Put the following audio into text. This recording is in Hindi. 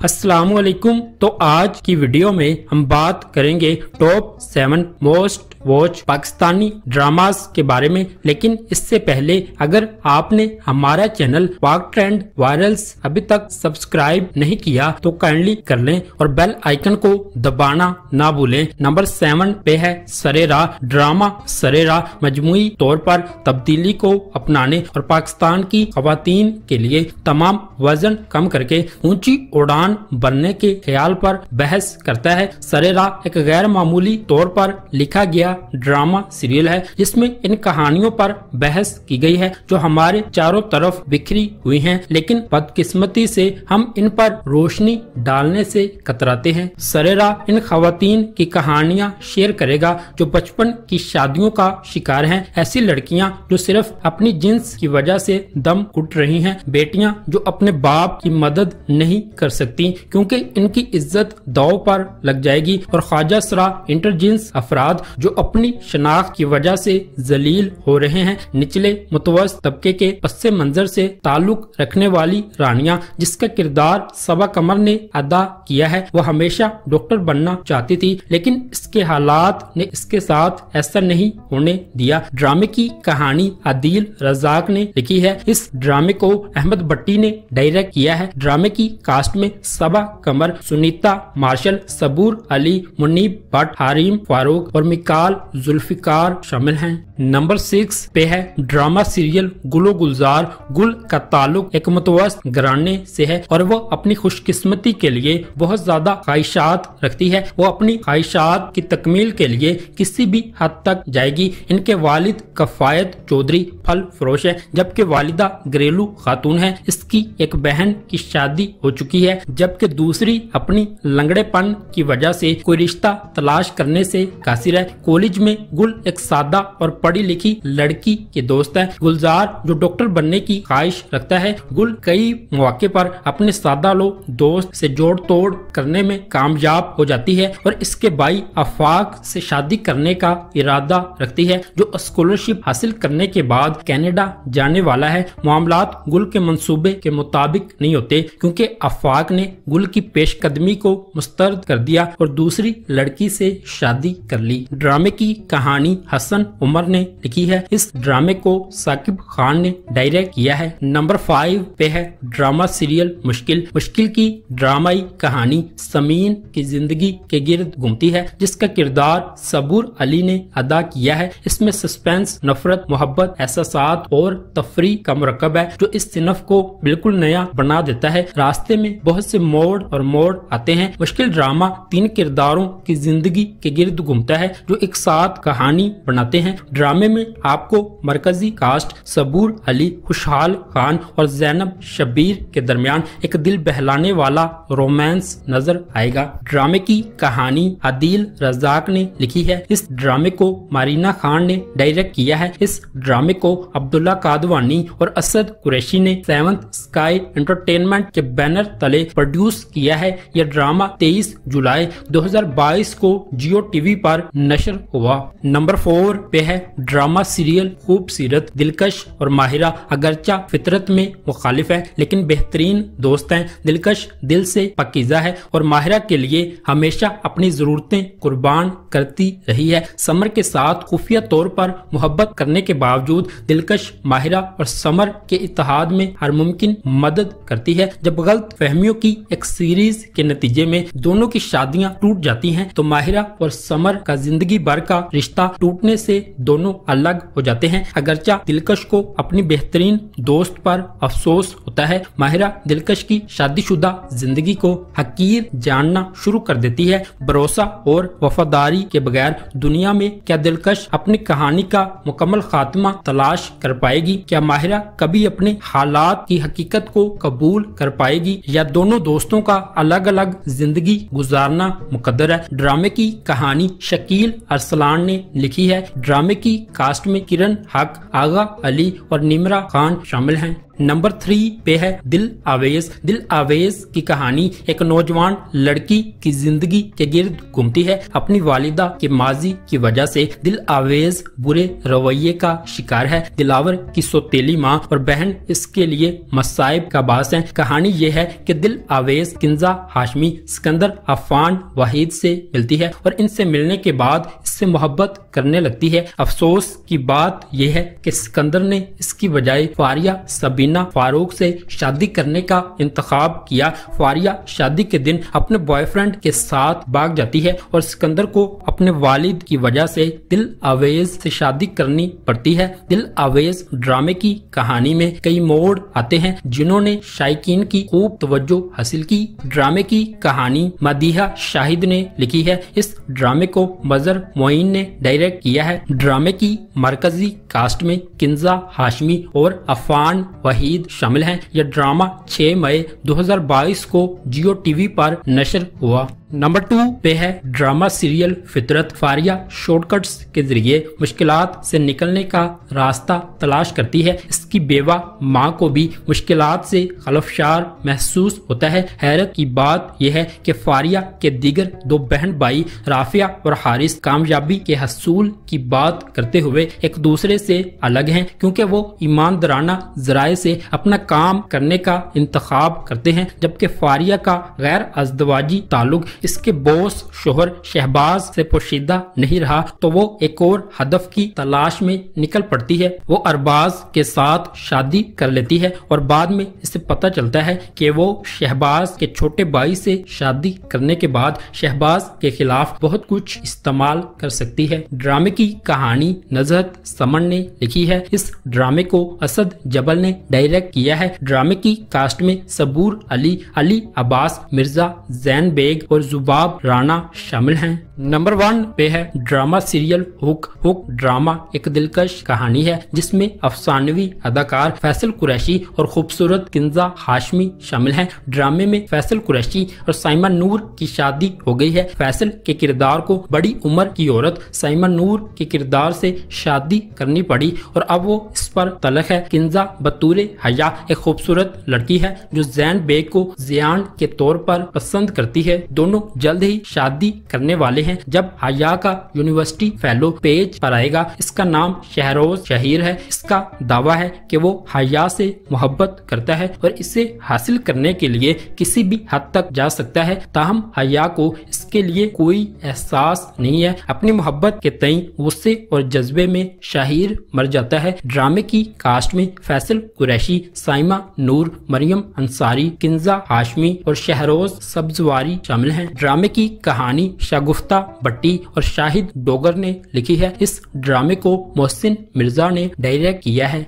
अस्सलामुअलैकुम। तो आज की वीडियो में हम बात करेंगे top 7 most watch Pakistani dramas के बारे में। लेकिन इससे पहले अगर आपने हमारा चैनल पाक ट्रेंड वायरल्स अभी तक सब्सक्राइब नहीं किया तो काइंडली कर लें और बेल आइकन को दबाना ना भूलें। नंबर 7 पे है सरेरा। ड्रामा सरेरा मजमुई तौर पर तब्दीली को अपनाने और पाकिस्तान की खवातीन के लिए तमाम वजन कम करके ऊंची उड़ान बनने के ख्याल पर बहस करता है। सरेरा एक गैर मामूली तौर पर लिखा गया ड्रामा सीरियल है जिसमें इन कहानियों पर बहस की गई है जो हमारे चारों तरफ बिखरी हुई हैं, लेकिन बदकिस्मती से हम इन पर रोशनी डालने से कतराते हैं। सरेरा इन खवातीन की कहानियां शेयर करेगा जो बचपन की शादियों का शिकार हैं। ऐसी लड़कियां जो सिर्फ अपनी जिन्स की वजह से दम घुट रही हैं, बेटियां जो अपने बाप की मदद नहीं कर सकती क्योंकि इनकी इज्जत दांव पर लग जाएगी, और ख्वाजा सरा इंटरजिन्स अफराद जो अपनी शनाख्त की वजह से जलील हो रहे हैं। निचले मुतवस्सित तबके के पस्से मंजर से ताल्लुक रखने वाली रानियां जिसका किरदार सबा कमर ने अदा किया है, वह हमेशा डॉक्टर बनना चाहती थी, लेकिन इसके हालात ने इसके साथ ऐसा नहीं होने दिया। ड्रामे की कहानी आदिल रजाक ने लिखी है। इस ड्रामे को अहमद भट्टी ने डायरेक्ट किया है। ड्रामे की कास्ट में सबा कमर, सुनीता मार्शल, सबूर अली, मुनीब भट्ट, हारिम फारूक और मिकाल जुल्फिकार शामिल हैं। नंबर 6 पे है ड्रामा सीरियल गुलो गुलजार। गुल का ताल्लुक एक मुतवस्सित घराने से है और वो अपनी खुशकिस्मती के लिए बहुत ज्यादा ख्वाहिशात रखती है। वो अपनी ख्वाहिशात की तकमील के लिए किसी भी हद तक जाएगी। इनके वालिद कफायत चौधरी फल फरोश है जबकि वालिदा घरेलू खातून है। इसकी एक बहन की शादी हो चुकी है जबकि दूसरी अपनी लंगड़ेपन की वजह से कोई रिश्ता तलाश करने से कासिर है। कॉलेज में गुल एक सादा और पढ़ी लिखी लड़की के दोस्त है। गुलजार जो डॉक्टर बनने की ख्वाहिश रखता है। गुल कई मौके पर अपने सादा लो दोस्त से जोड़ तोड़ करने में कामयाब हो जाती है और इसके भाई आफाक से शादी करने का इरादा रखती है जो स्कॉलरशिप हासिल करने के बाद कनाडा जाने वाला है। मामलात गुल के मंसूबे के मुताबिक नहीं होते क्योंकि आफाक ने गुल की पेशकदमी को मुस्तरद कर दिया और दूसरी लड़की से शादी कर ली। ड्रामे की कहानी हसन उमर ने लिखी है। इस ड्रामे को साकिब खान ने डायरेक्ट किया है। नंबर 5 पे है ड्रामा सीरियल मुश्किल। मुश्किल की ड्रामाई कहानी समीन की जिंदगी के गिर्द घूमती है जिसका किरदार सबूर अली ने अदा किया है। इसमें सस्पेंस, नफरत, मोहब्बत, एहसासात और तफरी का मुरक्कब है जो इस सिनफ को बिल्कुल नया बना देता है। रास्ते में बहुत से मोड़ आते हैं। मुश्किल ड्रामा 3 किरदारों की जिंदगी के गिर्द घूमता है जो एक साथ कहानी बनाते हैं। ड्रामे में आपको मरकजी कास्ट सबूर अली, खुशहाल खान और जैनब शब्बीर के दरमियान एक दिल बहलाने वाला रोमांस नजर आएगा। ड्रामे की कहानी आदिल रजाक ने लिखी है। इस ड्रामे को मारीना खान ने डायरेक्ट किया है। इस ड्रामे को अब्दुल्ला कादवानी और असद कुरैशी ने 7th स्काई एंटरटेनमेंट के बैनर तले प्रोड्यूस किया है। यह ड्रामा 23 जुलाई 2022 को जियो टीवी पर नशर हुआ। नंबर 4 पे है ड्रामा सीरियल खूबसूरत। दिलकश और माहिरा अगरचा फितरत में मुखालिफ है लेकिन बेहतरीन दोस्त हैं। दिलकश दिल से पाकीज़ा है और माहिरा के लिए हमेशा अपनी जरूरतें कुर्बान करती रही है। समर के साथ खुफिया तौर पर मोहब्बत करने के बावजूद दिलकश माहिरा और समर के इत्तेहाद में हर मुमकिन मदद करती है। जब गलत फहमियों की एक सीरीज के नतीजे में दोनों की शादियां टूट जाती हैं तो माहिरा और समर का जिंदगी भर का रिश्ता टूटने से दोनों अलग हो जाते हैं। अगरचा दिलकश को अपनी बेहतरीन दोस्त पर अफसोस होता है, माहिरा दिलकश की शादीशुदा जिंदगी को हकीर जानना शुरू कर देती है। भरोसा और वफादारी के बगैर दुनिया में क्या दिलकश अपनी कहानी का मुकम्मल खात्मा तलाश कर पाएगी? क्या माहिरा कभी अपने हालात की हकीकत को कबूल कर पाएगी या दोनों दोस्तों का अलग अलग जिंदगी गुजारना मुकद्दर है? ड्रामे की कहानी शकील अरसलान ने लिखी है। ड्रामे की कास्ट में किरण हक, आगा अली और निमरा खान शामिल हैं। नंबर 3 पे है दिल आवेज। दिल आवेज की कहानी एक नौजवान लड़की की जिंदगी के गिर्द घूमती है। अपनी वालिदा के माजी की वजह से दिल आवेज बुरे रवैये का शिकार है। दिलावर की सौतेली माँ और बहन इसके लिए मसाइब का बास है। कहानी ये है कि दिल आवेज किंजा हाशमी, सिकंदर, अफान, वहीद से मिलती है और इनसे मिलने के बाद इससे मोहब्बत करने लगती है। अफसोस की बात यह है कि सिकंदर ने इसकी बजाय फारिया सबीना फारूक से शादी करने का इंतखाब किया। फारिया शादी के दिन अपने बॉयफ्रेंड के साथ भाग जाती है और सिकंदर को अपने वालिद की वजह से दिल आवेज से शादी करनी पड़ती है। दिल आवेज ड्रामे की कहानी में कई मोड़ आते हैं जिन्होंने शायकीन की खूब तवज्जो हासिल की। ड्रामे की कहानी मदीहा शाहिद ने लिखी है। इस ड्रामे को मजर मोइन ने डायरेक्ट किया है। ड्रामे की मरकजी कास्ट में किंजा हाशमी और अफान वहीद शामिल हैं। यह ड्रामा 6 मई 2022 को जियो टीवी पर नशर हुआ। नंबर 2 पे है ड्रामा सीरियल फितरत। फारिया शॉर्टकट्स के जरिए मुश्किलात से निकलने का रास्ता तलाश करती है। इसकी बेवा माँ को भी मुश्किलात से खलफशार महसूस होता है। हैरत की बात यह है कि फारिया के दीगर 2 बहन भाई राफिया और हारिस कामयाबी के हसूल की बात करते हुए एक दूसरे से अलग हैं, क्योंकि वो ईमानदाराना जराए से अपना काम करने का इंतखाब करते हैं, जबकि फारिया का गैर अज़दवाजी ताल्लुक इसके बॉस शोहर शहबाज से पोशीदा नहीं रहा तो वो एक और हदफ की तलाश में निकल पड़ती है। वो अरबाज के साथ शादी कर लेती है और बाद में इसे पता चलता है कि वो शहबाज के छोटे भाई से शादी करने के बाद शहबाज के खिलाफ बहुत कुछ इस्तेमाल कर सकती है। ड्रामे की कहानी नजरत समन ने लिखी है। इस ड्रामे को असद जबल ने डायरेक्ट किया है। ड्रामे की कास्ट में सबूर अली, अली अब्बास मिर्जा, जैन बेग और जुबाब राणा शामिल हैं। नंबर 1 पे है drama serial hook. Hook drama एक दिलकश कहानी है जिसमें अफसानवी अदाकार फैसल कुरैशी और खूबसूरत किंजा हाशमी शामिल हैं। ड्रामे में फैसल कुरैशी और साइमा नूर की शादी हो गई है। फैसल के किरदार को बड़ी उम्र की औरत साइमा नूर के किरदार से शादी करनी पड़ी और अब वो इस पर तलक है। किंजा बतूरे हया एक खूबसूरत लड़की है जो जैन बेग को जियान के तौर पर पसंद करती है। दोनों जल्द ही शादी करने वाले हैं। जब हया का यूनिवर्सिटी फेलो पेज पर आएगा, इसका नाम शहरोज शहीर है। इसका दावा है कि वो हया से मोहब्बत करता है और इसे हासिल करने के लिए किसी भी हद तक जा सकता है, ताहम हया को इसके लिए कोई एहसास नहीं है। अपनी मोहब्बत के तई गुस्से और जज्बे में शाहिर मर जाता है। ड्रामे की कास्ट में फैसल कुरैशी, साइमा नूर, मरियम अंसारी, किंजा हाशमी और शहरोज सब्जवारी शामिल हैं। ड्रामे की कहानी शागुफ्ता भट्टी और शाहिद डोगर ने लिखी है। इस ड्रामे को मोहसिन मिर्जा ने डायरेक्ट किया है।